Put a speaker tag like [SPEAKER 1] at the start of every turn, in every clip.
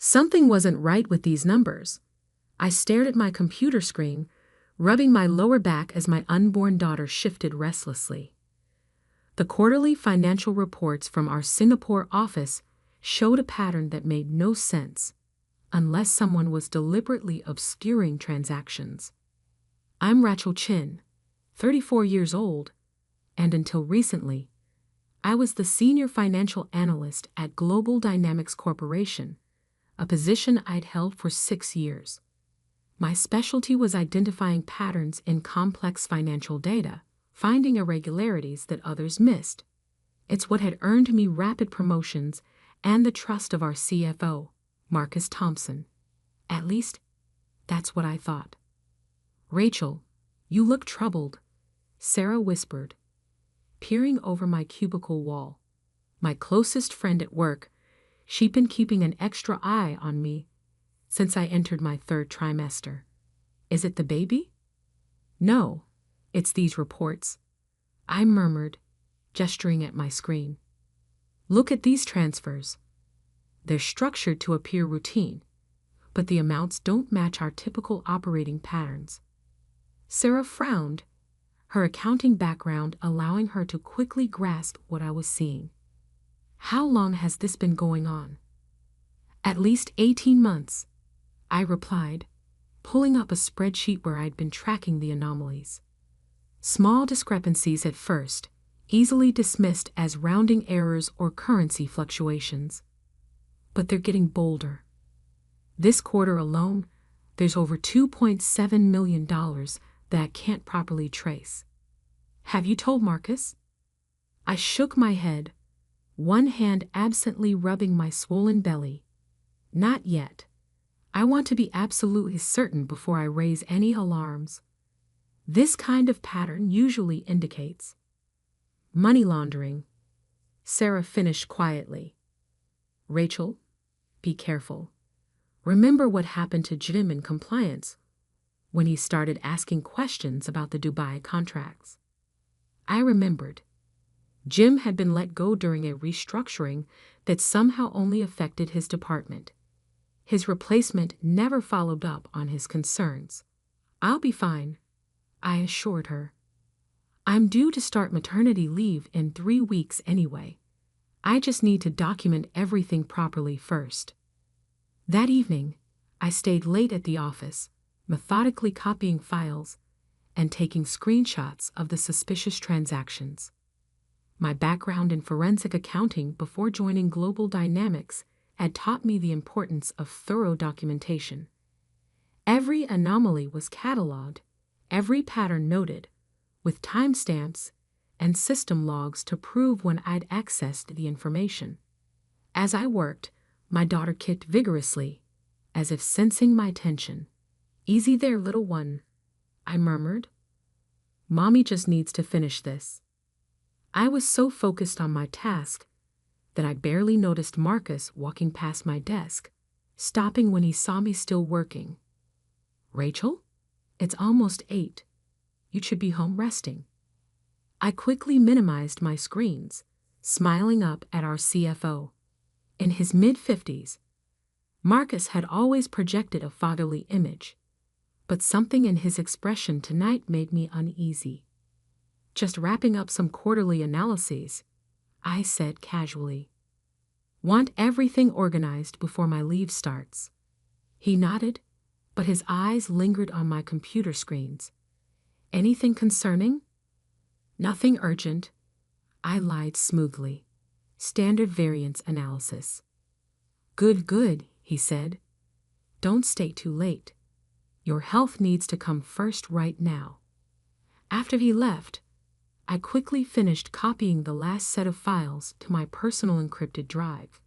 [SPEAKER 1] Something wasn't right with these numbers. I stared at my computer screen, rubbing my lower back as my unborn daughter shifted restlessly. The quarterly financial reports from our Singapore office showed a pattern that made no sense, unless someone was deliberately obscuring transactions. I'm Rachel Chin, 34 years old, and until recently, I was the senior financial analyst at Global Dynamics Corporation, a position I'd held for 6 years. My specialty was identifying patterns in complex financial data, finding irregularities that others missed. It's what had earned me rapid promotions and the trust of our CFO, Marcus Thompson. At least, that's what I thought. "Rachel, you look troubled," Sarah whispered, peering over my cubicle wall. My closest friend at work, she'd been keeping an extra eye on me since I entered my 3rd trimester. "Is it the baby?" "No, it's these reports," I murmured, gesturing at my screen. "Look at these transfers. They're structured to appear routine, but the amounts don't match our typical operating patterns." Sarah frowned, her accounting background allowing her to quickly grasp what I was seeing. "How long has this been going on?" "At least 18 months, I replied, pulling up a spreadsheet where I'd been tracking the anomalies. Small discrepancies at first, easily dismissed as rounding errors or currency fluctuations. But they're getting bolder. This quarter alone, there's over $2.7 million that I can't properly trace. Have you told Marcus?" I shook my head, one hand absently rubbing my swollen belly. "Not yet. I want to be absolutely certain before I raise any alarms. This kind of pattern usually indicates money laundering," Sarah finished quietly. "Rachel, be careful. Remember what happened to Jim in compliance when he started asking questions about the Dubai contracts." I remembered. Jim had been let go during a restructuring that somehow only affected his department. His replacement never followed up on his concerns. "I'll be fine," I assured her. "I'm due to start maternity leave in 3 weeks anyway. I just need to document everything properly first." That evening, I stayed late at the office, methodically copying files and taking screenshots of the suspicious transactions. My background in forensic accounting before joining Global Dynamics had taught me the importance of thorough documentation. Every anomaly was cataloged, every pattern noted, with timestamps and system logs to prove when I'd accessed the information. As I worked, my daughter kicked vigorously, as if sensing my tension. "Easy there, little one," I murmured. "Mommy just needs to finish this." I was so focused on my task that I barely noticed Marcus walking past my desk, stopping when he saw me still working. "Rachel, it's almost 8. You should be home resting." I quickly minimized my screens, smiling up at our CFO. In his mid-50s, Marcus had always projected a fatherly image, but something in his expression tonight made me uneasy. "Just wrapping up some quarterly analyses," I said casually. "Want everything organized before my leave starts." He nodded, but his eyes lingered on my computer screens. "Anything concerning?" "Nothing urgent," I lied smoothly. "Standard variance analysis." Good, he said. "Don't stay too late. Your health needs to come first right now." After he left, I quickly finished copying the last set of files to my personal encrypted drive.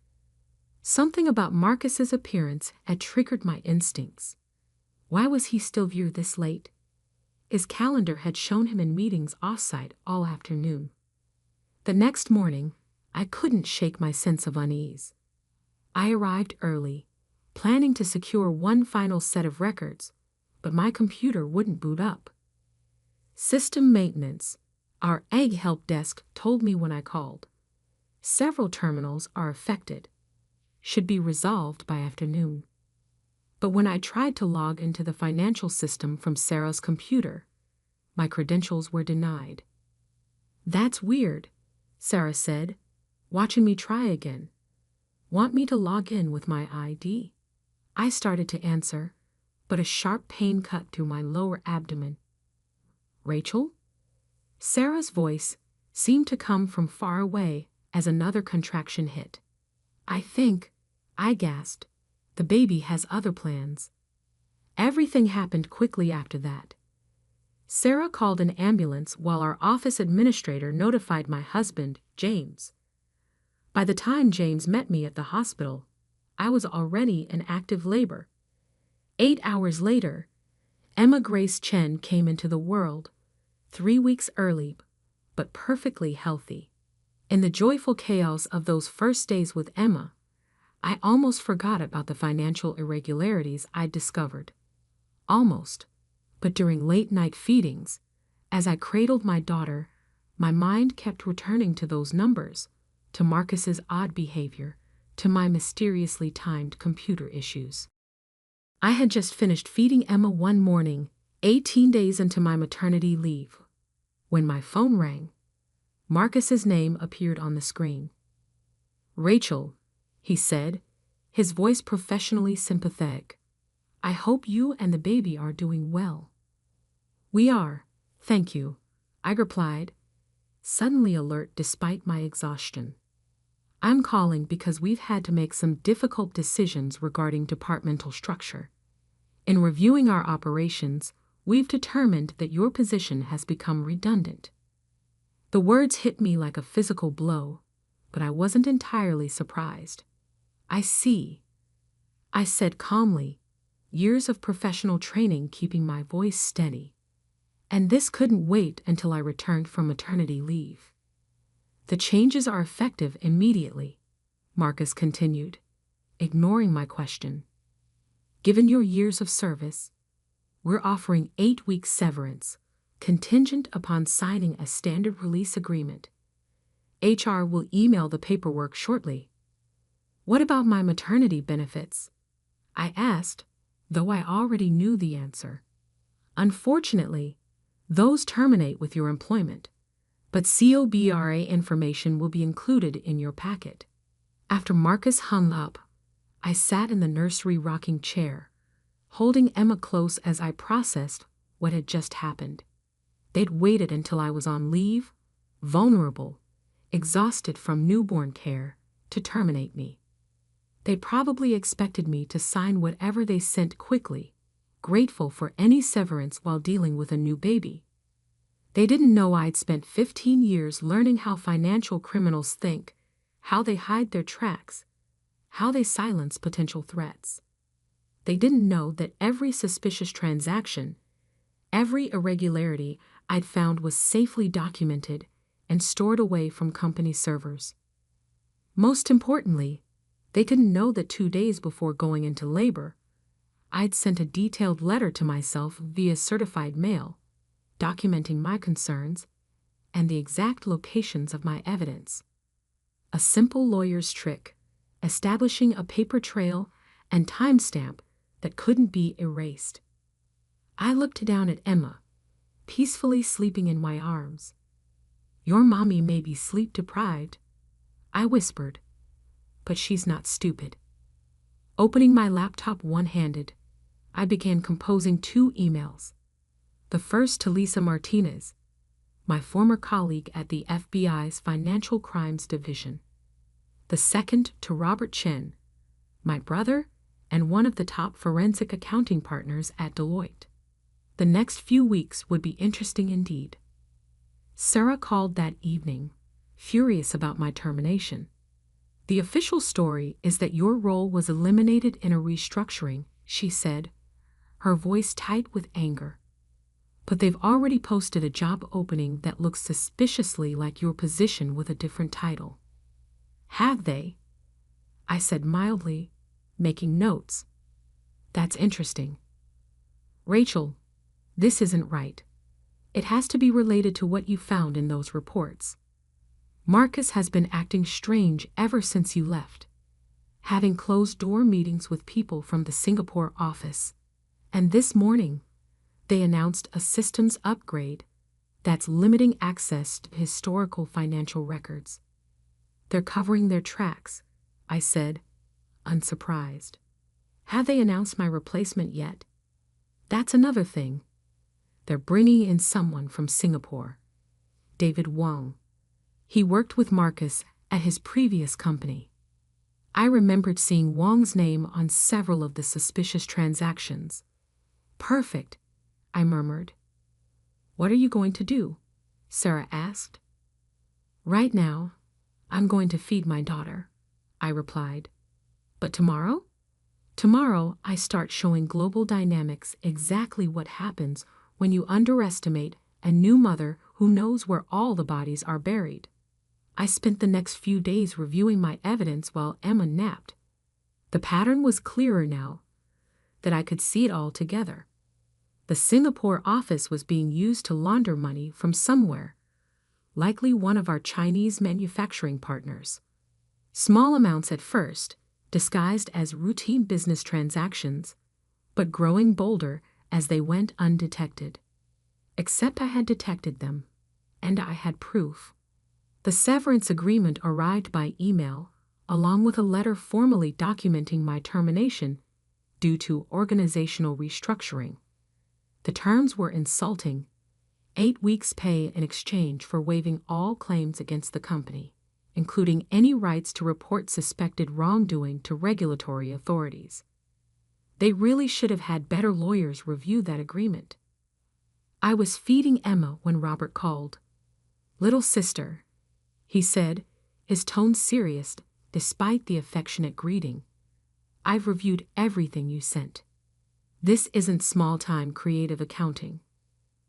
[SPEAKER 1] Something about Marcus's appearance had triggered my instincts. Why was he still here this late? His calendar had shown him in meetings off-site all afternoon. The next morning, I couldn't shake my sense of unease. I arrived early, planning to secure one final set of records, but my computer wouldn't boot up. System maintenance, our egg help desk, told me when I called. Several terminals are affected. should be resolved by afternoon. But when I tried to log into the financial system from Sarah's computer, my credentials were denied. "That's weird," Sarah said, watching me try again. "Want me to log in with my ID?" I started to answer, but a sharp pain cut through my lower abdomen. "Rachel?" Sarah's voice seemed to come from far away as another contraction hit. I gasped, "the baby has other plans." Everything happened quickly after that. Sarah called an ambulance while our office administrator notified my husband, James. By the time James met me at the hospital, I was already in active labor. 8 hours later, Emma Grace Chen came into the world, 3 weeks early, but perfectly healthy. In the joyful chaos of those first days with Emma, I almost forgot about the financial irregularities I'd discovered. Almost. But during late-night feedings, as I cradled my daughter, my mind kept returning to those numbers, to Marcus's odd behavior, to my mysteriously timed computer issues. I had just finished feeding Emma one morning, 18 days into my maternity leave, when my phone rang. Marcus's name appeared on the screen. "Rachel," he said, his voice professionally sympathetic. "I hope you and the baby are doing well." "We are, thank you," I replied, suddenly alert despite my exhaustion. "I'm calling because we've had to make some difficult decisions regarding departmental structure. In reviewing our operations, we've determined that your position has become redundant." The words hit me like a physical blow, but I wasn't entirely surprised. "I see," I said calmly, years of professional training keeping my voice steady. "And this couldn't wait until I returned from maternity leave." "The changes are effective immediately," Marcus continued, ignoring my question. "Given your years of service, we're offering 8 weeks severance, contingent upon signing a standard release agreement. HR will email the paperwork shortly." "What about my maternity benefits?" I asked, though I already knew the answer. "Unfortunately, those terminate with your employment, but COBRA information will be included in your packet." After Marcus hung up, I sat in the nursery rocking chair, holding Emma close as I processed what had just happened. They'd waited until I was on leave, vulnerable, exhausted from newborn care, to terminate me. They probably expected me to sign whatever they sent quickly, grateful for any severance while dealing with a new baby. They didn't know I'd spent 15 years learning how financial criminals think, how they hide their tracks, how they silence potential threats. They didn't know that every suspicious transaction, every irregularity I'd found was safely documented and stored away from company servers. Most importantly, they didn't know that 2 days before going into labor, I'd sent a detailed letter to myself via certified mail, documenting my concerns and the exact locations of my evidence. A simple lawyer's trick, establishing a paper trail and timestamp that couldn't be erased. I looked down at Emma, peacefully sleeping in my arms. "Your mommy may be sleep-deprived," I whispered, "but she's not stupid." Opening my laptop one-handed, I began composing 2 emails. The first to Lisa Martinez, my former colleague at the FBI's Financial Crimes Division. The second to Robert Chen, my brother and one of the top forensic accounting partners at Deloitte. The next few weeks would be interesting indeed. Sarah called that evening, furious about my termination. "The official story is that your role was eliminated in a restructuring," she said, her voice tight with anger. "But they've already posted a job opening that looks suspiciously like your position with a different title." "Have they?" I said mildly, making notes. "That's interesting." "Rachel, this isn't right. It has to be related to what you found in those reports. Marcus has been acting strange ever since you left. having closed-door meetings with people from the Singapore office. And this morning, they announced a systems upgrade that's limiting access to historical financial records. They're covering their tracks, I said, unsurprised. Have they announced my replacement yet? That's another thing. They're bringing in someone from Singapore, David Wong. He worked with Marcus at his previous company. I remembered seeing Wong's name on several of the suspicious transactions. Perfect, I murmured. What are you going to do? Sarah asked. Right now, I'm going to feed my daughter, I replied. But tomorrow? Tomorrow, I start showing Global Dynamics exactly what happens when you underestimate a new mother who knows where all the bodies are buried. I spent the next few days reviewing my evidence while Emma napped. The pattern was clearer now that I could see it all together. The Singapore office was being used to launder money from somewhere, likely one of our Chinese manufacturing partners. Small amounts at first, disguised as routine business transactions, but growing bolder as they went undetected. Except I had detected them, and I had proof. The severance agreement arrived by email, along with a letter formally documenting my termination due to organizational restructuring. The terms were insulting: 8 weeks' pay in exchange for waiving all claims against the company, including any rights to report suspected wrongdoing to regulatory authorities. They really should have had better lawyers review that agreement. I was feeding Emma when Robert called. "Little sister," he said, his tone serious despite the affectionate greeting. "I've reviewed everything you sent. This isn't small-time creative accounting.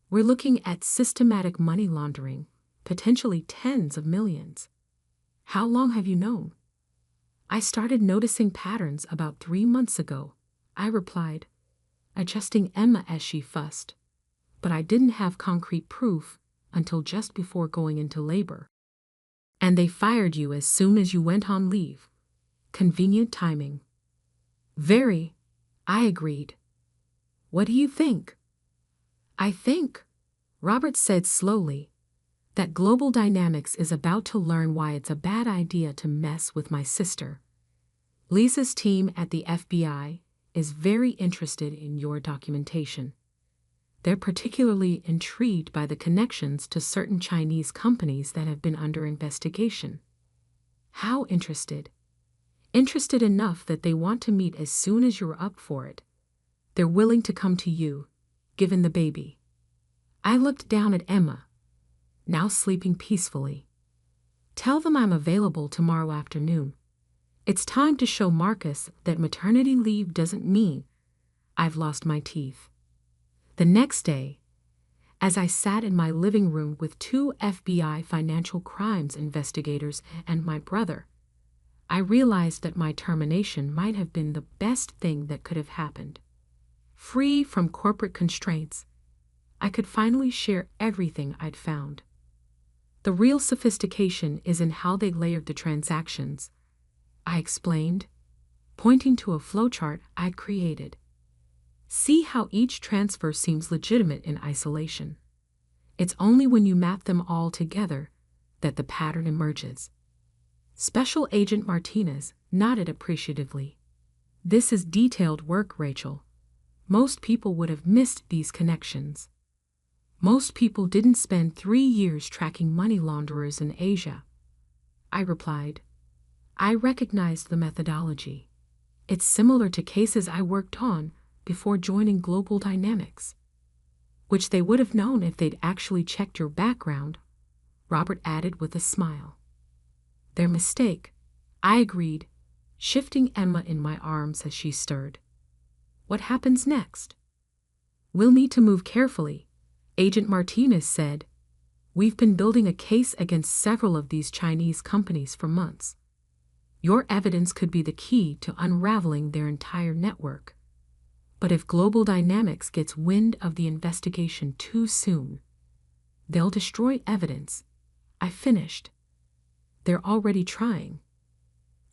[SPEAKER 1] We're looking at systematic money laundering, potentially tens of millions. How long have you known?" "I started noticing patterns about 3 months ago," I replied, adjusting Emma as she fussed. "But I didn't have concrete proof until just before going into labor." "And they fired you as soon as you went on leave. Convenient timing." "Very," I agreed. "What do you think?" "I think," Robert said slowly, "that Global Dynamics is about to learn why it's a bad idea to mess with my sister. Lisa's team at the FBI is very interested in your documentation. They're particularly intrigued by the connections to certain Chinese companies that have been under investigation." "How interested?" "Interested enough that they want to meet as soon as you're up for it. They're willing to come to you, given the baby." I looked down at Emma, now sleeping peacefully. "Tell them I'm available tomorrow afternoon. It's time to show Marcus that maternity leave doesn't mean I've lost my teeth." The next day, as I sat in my living room with 2 FBI financial crimes investigators and my brother, I realized that my termination might have been the best thing that could have happened. Free from corporate constraints, I could finally share everything I'd found. "The real sophistication is in how they layered the transactions," I explained, pointing to a flowchart I'd created. "See how each transfer seems legitimate in isolation. It's only when you map them all together that the pattern emerges." Special Agent Martinez nodded appreciatively. "This is detailed work, Rachel. Most people would have missed these connections. Most people didn't spend 3 years tracking money launderers in Asia," I replied. I recognized the methodology. It's similar to cases I worked on before joining Global Dynamics. "Which they would have known if they'd actually checked your background," Robert added with a smile. "Their mistake," I agreed, shifting Emma in my arms as she stirred. "What happens next?" "We'll need to move carefully," Agent Martinez said. "We've been building a case against several of these Chinese companies for months. Your evidence could be the key to unraveling their entire network. But if Global Dynamics gets wind of the investigation too soon, they'll destroy evidence," I finished. "They're already trying."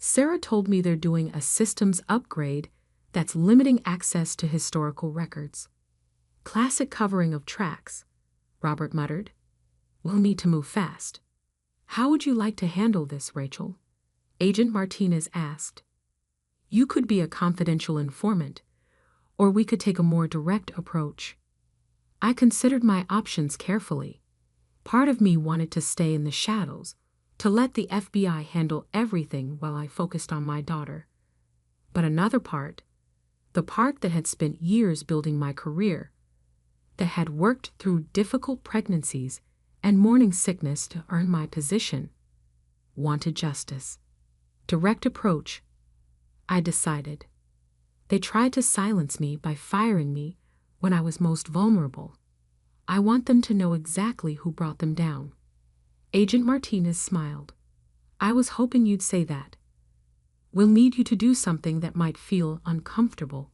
[SPEAKER 1] Sarah told me they're doing a systems upgrade that's limiting access to historical records. Classic covering of tracks, Robert muttered. We'll need to move fast. How would you like to handle this, Rachel? Agent Martinez asked. You could be a confidential informant, or we could take a more direct approach. I considered my options carefully. Part of me wanted to stay in the shadows, to let the FBI handle everything while I focused on my daughter. But another part, the part that had spent years building my career, that had worked through difficult pregnancies and morning sickness to earn my position, wanted justice. Direct approach, I decided. They tried to silence me by firing me when I was most vulnerable. I want them to know exactly who brought them down. Agent Martinez smiled. I was hoping you'd say that. We'll need you to do something that might feel uncomfortable.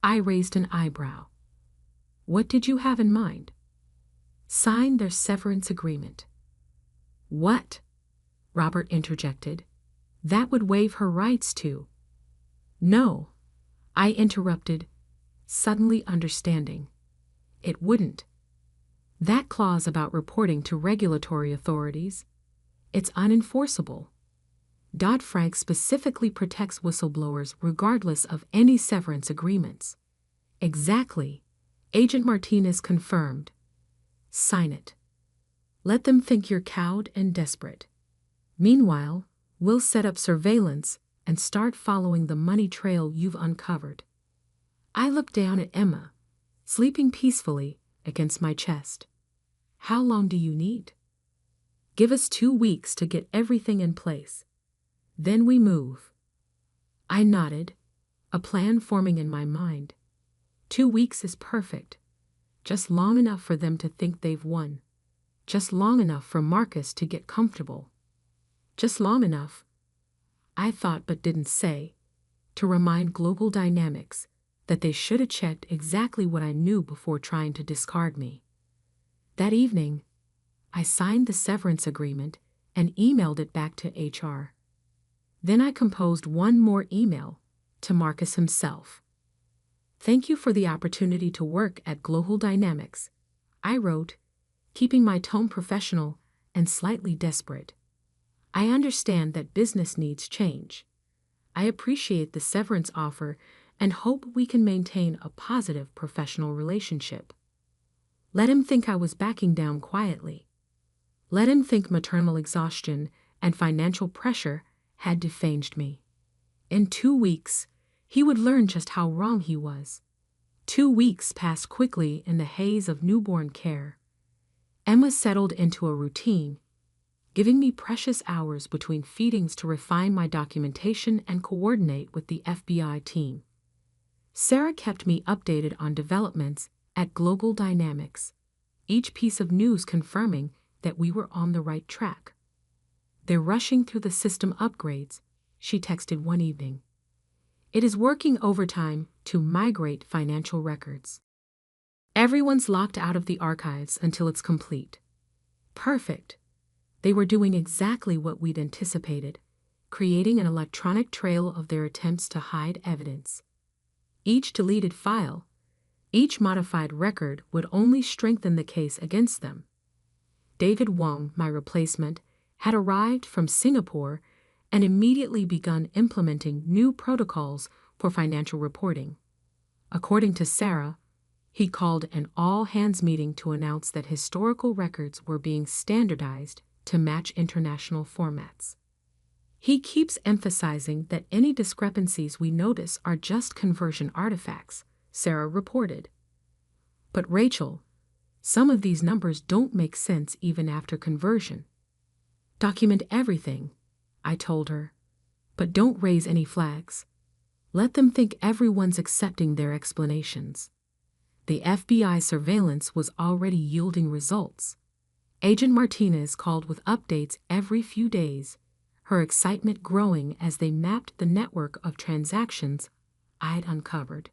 [SPEAKER 1] I raised an eyebrow. What did you have in mind? Sign their severance agreement. What? Robert interjected. That would waive her rights to. No, I interrupted, suddenly understanding. It wouldn't. That clause about reporting to regulatory authorities, it's unenforceable. Dodd-Frank specifically protects whistleblowers regardless of any severance agreements. Exactly, Agent Martinez confirmed. Sign it. Let them think you're cowed and desperate. Meanwhile, we'll set up surveillance and start following the money trail you've uncovered. I looked down at Emma, sleeping peacefully against my chest. How long do you need? Give us 2 weeks to get everything in place. Then we move. I nodded, a plan forming in my mind. 2 weeks is perfect. Just long enough for them to think they've won. Just long enough for Marcus to get comfortable. Just long enough, I thought but didn't say, to remind Global Dynamics that they should have checked exactly what I knew before trying to discard me. That evening, I signed the severance agreement and emailed it back to HR. Then I composed one more email to Marcus himself. Thank you for the opportunity to work at Global Dynamics, I wrote, keeping my tone professional and slightly desperate. I understand that business needs change. I appreciate the severance offer and hope we can maintain a positive professional relationship. Let him think I was backing down quietly. Let him think maternal exhaustion and financial pressure had defanged me. In 2 weeks, he would learn just how wrong he was. 2 weeks passed quickly in the haze of newborn care. Emma settled into a routine, giving me precious hours between feedings to refine my documentation and coordinate with the FBI team. Sarah kept me updated on developments at Global Dynamics, each piece of news confirming that we were on the right track. They're rushing through the system upgrades, she texted one evening. It is working overtime to migrate financial records. Everyone's locked out of the archives until it's complete. Perfect. They were doing exactly what we'd anticipated, creating an electronic trail of their attempts to hide evidence. Each deleted file, each modified record would only strengthen the case against them. David Wong, my replacement, had arrived from Singapore and immediately begun implementing new protocols for financial reporting. According to Sarah, he called an all-hands meeting to announce that historical records were being standardized to match international formats. He keeps emphasizing that any discrepancies we notice are just conversion artifacts, Sarah reported. But Rachel, some of these numbers don't make sense even after conversion. Document everything, I told her, but don't raise any flags. Let them think everyone's accepting their explanations. The FBI surveillance was already yielding results. Agent Martinez called with updates every few days, her excitement growing as they mapped the network of transactions I'd uncovered.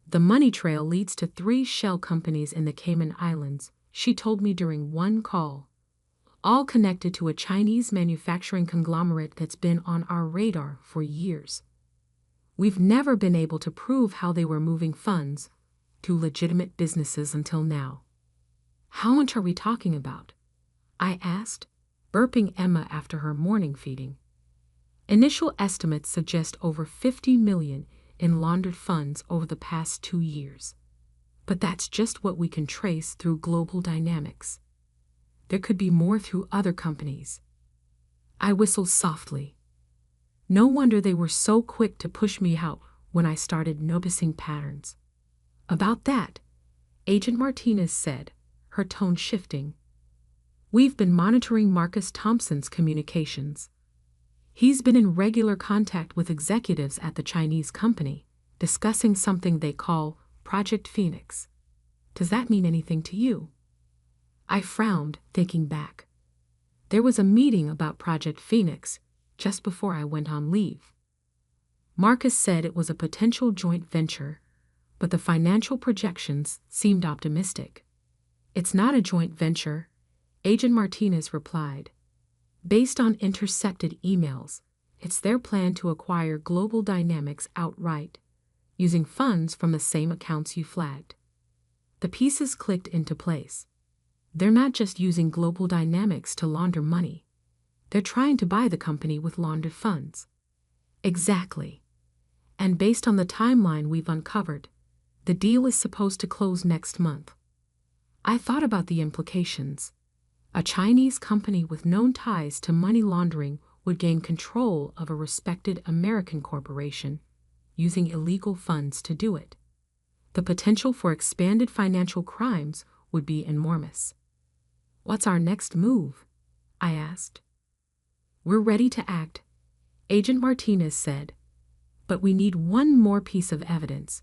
[SPEAKER 1] The money trail leads to 3 shell companies in the Cayman Islands, she told me during one call, all connected to a Chinese manufacturing conglomerate that's been on our radar for years. We've never been able to prove how they were moving funds to legitimate businesses until now. How much are we talking about? I asked, burping Emma after her morning feeding. Initial estimates suggest over 50 million in laundered funds over the past 2 years. But that's just what we can trace through global dynamics. There could be more through other companies. I whistled softly. No wonder they were so quick to push me out when I started noticing patterns. About that, Agent Martinez said, her tone shifting. We've been monitoring Marcus Thompson's communications. He's been in regular contact with executives at the Chinese company, discussing something they call Project Phoenix. Does that mean anything to you? I frowned, thinking back. There was a meeting about Project Phoenix just before I went on leave. Marcus said it was a potential joint venture, but the financial projections seemed optimistic. It's not a joint venture, Agent Martinez replied. Based on intercepted emails, it's their plan to acquire Global Dynamics outright, using funds from the same accounts you flagged. The pieces clicked into place. They're not just using Global Dynamics to launder money. They're trying to buy the company with laundered funds. Exactly. And based on the timeline we've uncovered, the deal is supposed to close next month. I thought about the implications. A Chinese company with known ties to money laundering would gain control of a respected American corporation, using illegal funds to do it. The potential for expanded financial crimes would be enormous. What's our next move? I asked. We're ready to act, Agent Martinez said, but we need one more piece of evidence.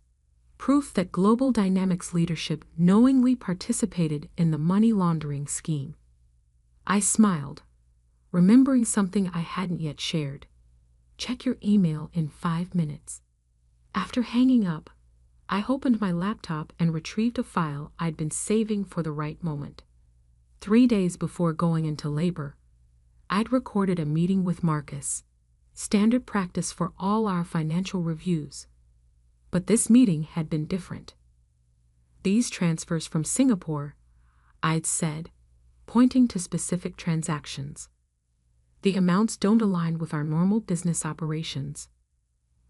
[SPEAKER 1] Proof that Global Dynamics leadership knowingly participated in the money laundering scheme. I smiled, remembering something I hadn't yet shared. Check your email in 5 minutes. After hanging up, I opened my laptop and retrieved a file I'd been saving for the right moment. 3 days before going into labor, I'd recorded a meeting with Marcus, standard practice for all our financial reviews. But this meeting had been different. These transfers from Singapore, I'd said, pointing to specific transactions. The amounts don't align with our normal business operations.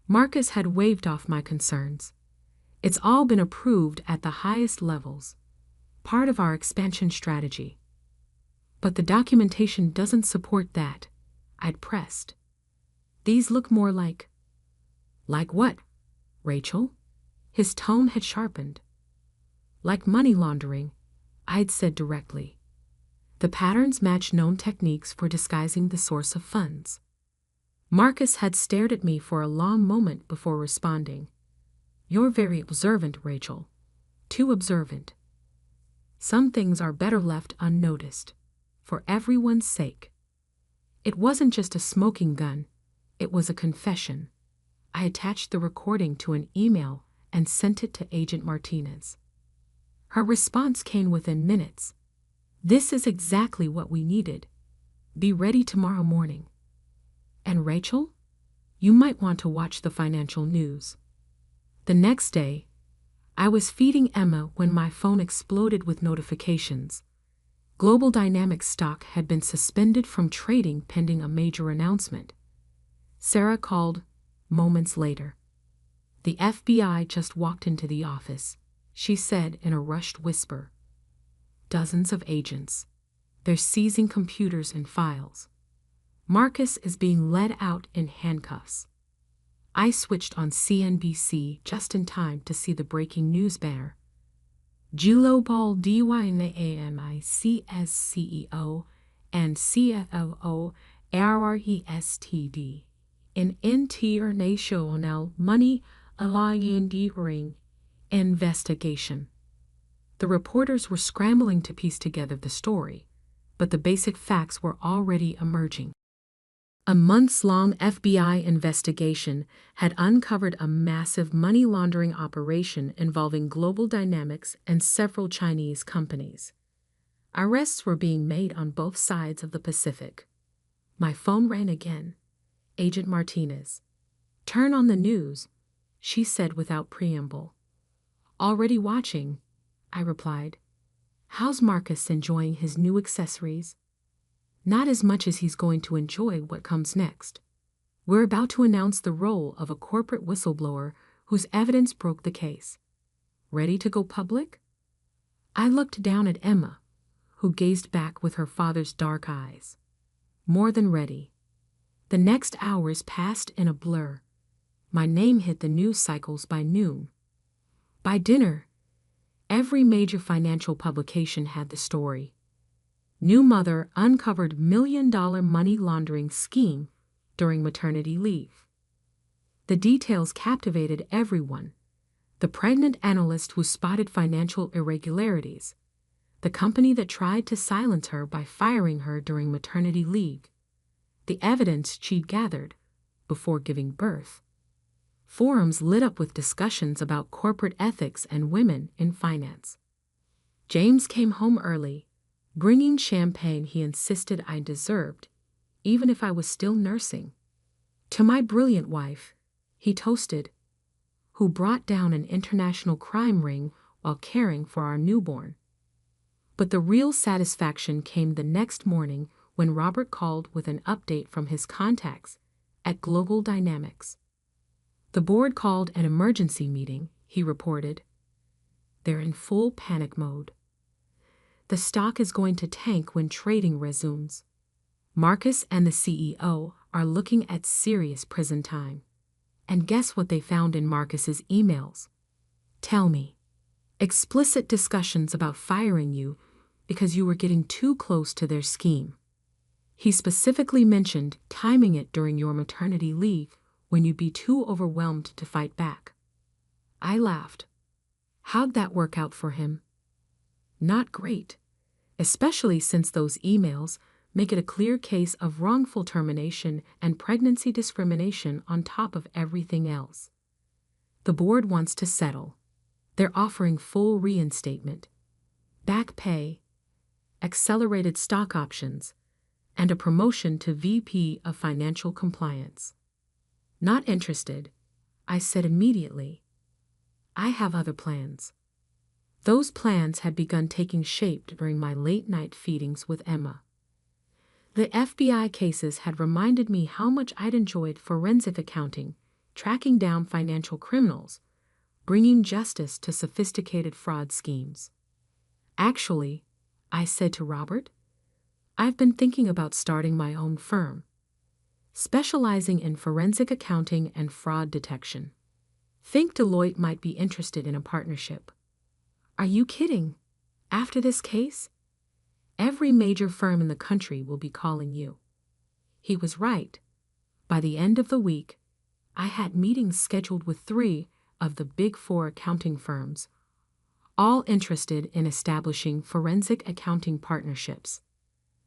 [SPEAKER 1] Marcus had waved off my concerns. It's all been approved at the highest levels, part of our expansion strategy. But the documentation doesn't support that, I'd pressed. These look more like... Like what, Rachel? His tone had sharpened. Like money laundering, I'd said directly. The patterns match known techniques for disguising the source of funds. Marcus had stared at me for a long moment before responding. You're very observant, Rachel. Too observant. Some things are better left unnoticed, for everyone's sake. It wasn't just a smoking gun, it was a confession. I attached the recording to an email and sent it to Agent Martinez. Her response came within minutes. This is exactly what we needed. Be ready tomorrow morning. And Rachel, you might want to watch the financial news. The next day, I was feeding Emma when my phone exploded with notifications. Global Dynamics stock had been suspended from trading pending a major announcement. Sarah called moments later. The FBI just walked into the office, she said in a rushed whisper. Dozens of agents. They're seizing computers and files. Marcus is being led out in handcuffs. I switched on CNBC just in time to see the breaking news banner. Global Dynamics CEO and CFO RRESTD in international money laundering investigation. The reporters were scrambling to piece together the story, but the basic facts were already emerging. A months-long FBI investigation had uncovered a massive money laundering operation involving Global Dynamics and several Chinese companies. Arrests were being made on both sides of the Pacific. My phone rang again. Agent Martinez. Turn on the news, she said without preamble. Already watching, I replied. How's Marcus enjoying his new accessories? Not as much as he's going to enjoy what comes next. We're about to announce the role of a corporate whistleblower whose evidence broke the case. Ready to go public? I looked down at Emma, who gazed back with her father's dark eyes. More than ready. The next hours passed in a blur. My name hit the news cycles by noon. By dinner, every major financial publication had the story. New mother uncovered $1 million money laundering scheme during maternity leave. The details captivated everyone. The pregnant analyst who spotted financial irregularities, the company that tried to silence her by firing her during maternity leave, the evidence she'd gathered before giving birth. Forums lit up with discussions about corporate ethics and women in finance. James came home early, bringing champagne he insisted I deserved, even if I was still nursing. To my brilliant wife, he toasted, who brought down an international crime ring while caring for our newborn. But the real satisfaction came the next morning when Robert called with an update from his contacts at Global Dynamics. The board called an emergency meeting, he reported. They're in full panic mode. The stock is going to tank when trading resumes. Marcus and the CEO are looking at serious prison time. And guess what they found in Marcus's emails? Tell me. Explicit discussions about firing you because you were getting too close to their scheme. He specifically mentioned timing it during your maternity leave when you'd be too overwhelmed to fight back. I laughed. How'd that work out for him? Not great, especially since those emails make it a clear case of wrongful termination and pregnancy discrimination on top of everything else. The board wants to settle. They're offering full reinstatement, back pay, accelerated stock options, and a promotion to VP of Financial Compliance. Not interested, I said immediately. I have other plans. Those plans had begun taking shape during my late-night feedings with Emma. The FBI cases had reminded me how much I'd enjoyed forensic accounting, tracking down financial criminals, bringing justice to sophisticated fraud schemes. Actually, I said to Robert, I've been thinking about starting my own firm, specializing in forensic accounting and fraud detection. Think Deloitte might be interested in a partnership. Are you kidding? After this case? Every major firm in the country will be calling you. He was right. By the end of the week, I had meetings scheduled with 3 of the Big 4 accounting firms, all interested in establishing forensic accounting partnerships.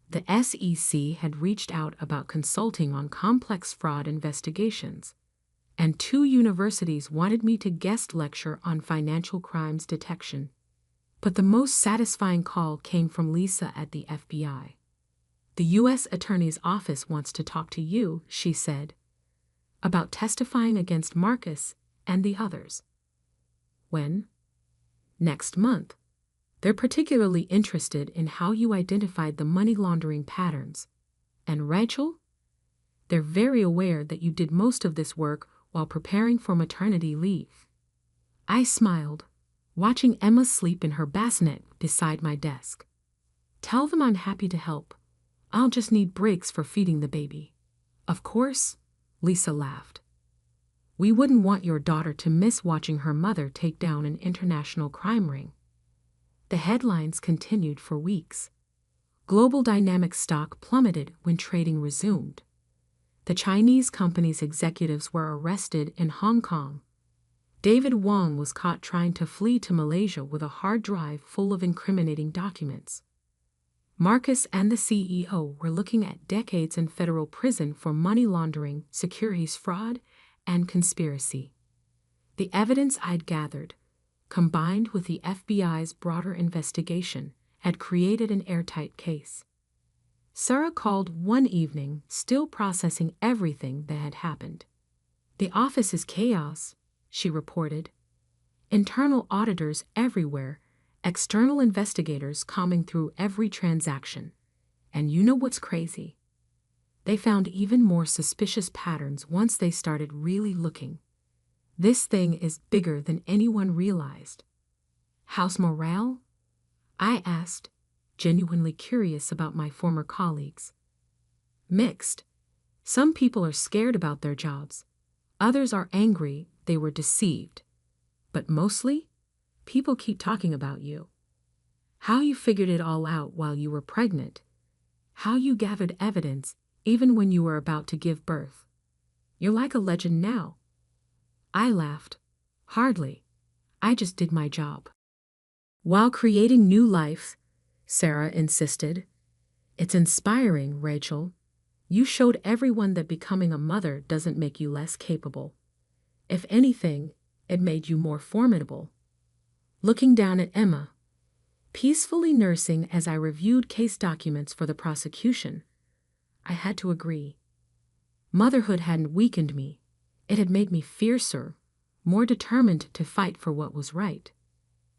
[SPEAKER 1] The SEC had reached out about consulting on complex fraud investigations, and 2 universities wanted me to guest lecture on financial crimes detection. But the most satisfying call came from Lisa at the FBI. The U.S. Attorney's Office wants to talk to you, she said, about testifying against Marcus and the others. When? Next month. They're particularly interested in how you identified the money laundering patterns. And Rachel? They're very aware that you did most of this work while preparing for maternity leave. I smiled, watching Emma sleep in her bassinet beside my desk. Tell them I'm happy to help. I'll just need breaks for feeding the baby. Of course, Lisa laughed. We wouldn't want your daughter to miss watching her mother take down an international crime ring. The headlines continued for weeks. Global Dynamics stock plummeted when trading resumed. The Chinese company's executives were arrested in Hong Kong. David Wong was caught trying to flee to Malaysia with a hard drive full of incriminating documents. Marcus and the CEO were looking at decades in federal prison for money laundering, securities fraud, and conspiracy. The evidence I'd gathered, combined with the FBI's broader investigation had created an airtight case. Sarah called one evening, still processing everything that had happened. "The office is chaos," she reported. "Internal auditors everywhere, external investigators combing through every transaction. And you know what's crazy? They found even more suspicious patterns once they started really looking. This thing is bigger than anyone realized." "How's morale?" I asked, genuinely curious about my former colleagues. "Mixed. Some people are scared about their jobs. Others are angry they were deceived. But mostly, people keep talking about you. How you figured it all out while you were pregnant. How you gathered evidence even when you were about to give birth. You're like a legend now." I laughed. "Hardly. I just did my job." "While creating new life," Sarah insisted. "It's inspiring, Rachel. You showed everyone that becoming a mother doesn't make you less capable. If anything, it made you more formidable." Looking down at Emma, peacefully nursing as I reviewed case documents for the prosecution, I had to agree. Motherhood hadn't weakened me. It had made me fiercer, more determined to fight for what was right.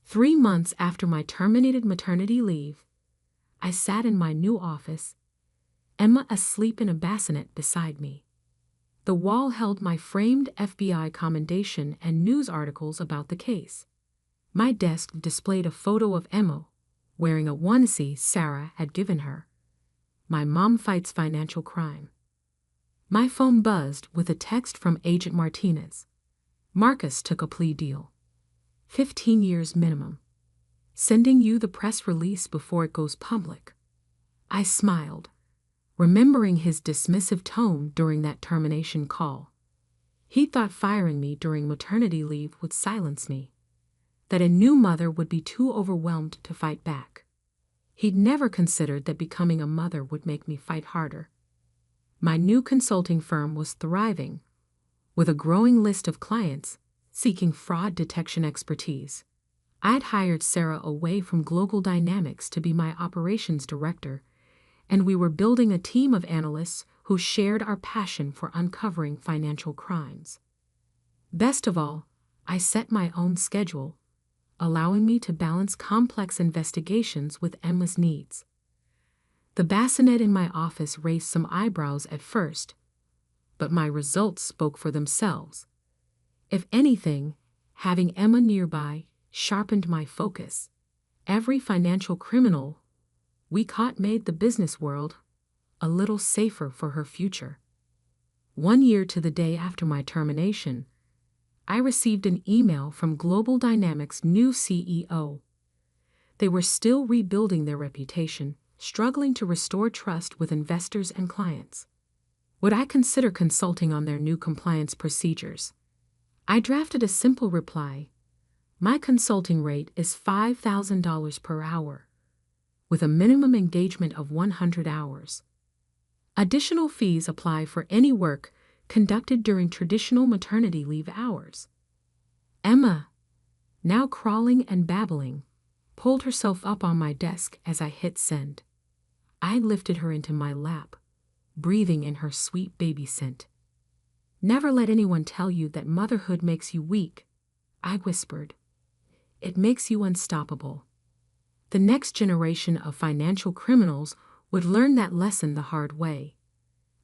[SPEAKER 1] 3 months after my terminated maternity leave, I sat in my new office, Emma asleep in a bassinet beside me. The wall held my framed FBI commendation and news articles about the case. My desk displayed a photo of Emma wearing a onesie Sarah had given her. My mom fights financial crime. My phone buzzed with a text from Agent Martinez. "Marcus took a plea deal. 15 years minimum. Sending you the press release before it goes public." I smiled, remembering his dismissive tone during that termination call. He thought firing me during maternity leave would silence me, that a new mother would be too overwhelmed to fight back. He'd never considered that becoming a mother would make me fight harder. My new consulting firm was thriving, with a growing list of clients seeking fraud detection expertise. I'd hired Sarah away from Global Dynamics to be my operations director, and we were building a team of analysts who shared our passion for uncovering financial crimes. Best of all, I set my own schedule, allowing me to balance complex investigations with Emma's needs. The bassinet in my office raised some eyebrows at first, but my results spoke for themselves. If anything, having Emma nearby sharpened my focus. Every financial criminal we caught made the business world a little safer for her future. 1 year to the day after my termination, I received an email from Global Dynamics' new CEO. They were still rebuilding their reputation, struggling to restore trust with investors and clients. Would I consider consulting on their new compliance procedures? I drafted a simple reply. My consulting rate is $5,000 per hour, with a minimum engagement of 100 hours. Additional fees apply for any work conducted during traditional maternity leave hours. Emma, now crawling and babbling, pulled herself up on my desk as I hit send. I lifted her into my lap, breathing in her sweet baby scent. "Never let anyone tell you that motherhood makes you weak," I whispered. "It makes you unstoppable." The next generation of financial criminals would learn that lesson the hard way.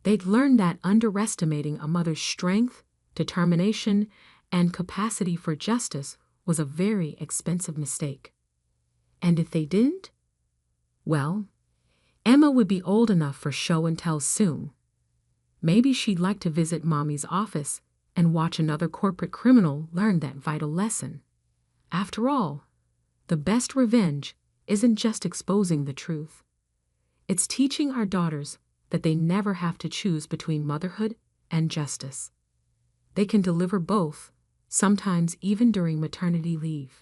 [SPEAKER 1] They'd learn that underestimating a mother's strength, determination, and capacity for justice was a very expensive mistake. And if they didn't? Well, Emma would be old enough for show and tell soon. Maybe she'd like to visit Mommy's office and watch another corporate criminal learn that vital lesson. After all, the best revenge isn't just exposing the truth. It's teaching our daughters that they never have to choose between motherhood and justice. They can deliver both, sometimes even during maternity leave.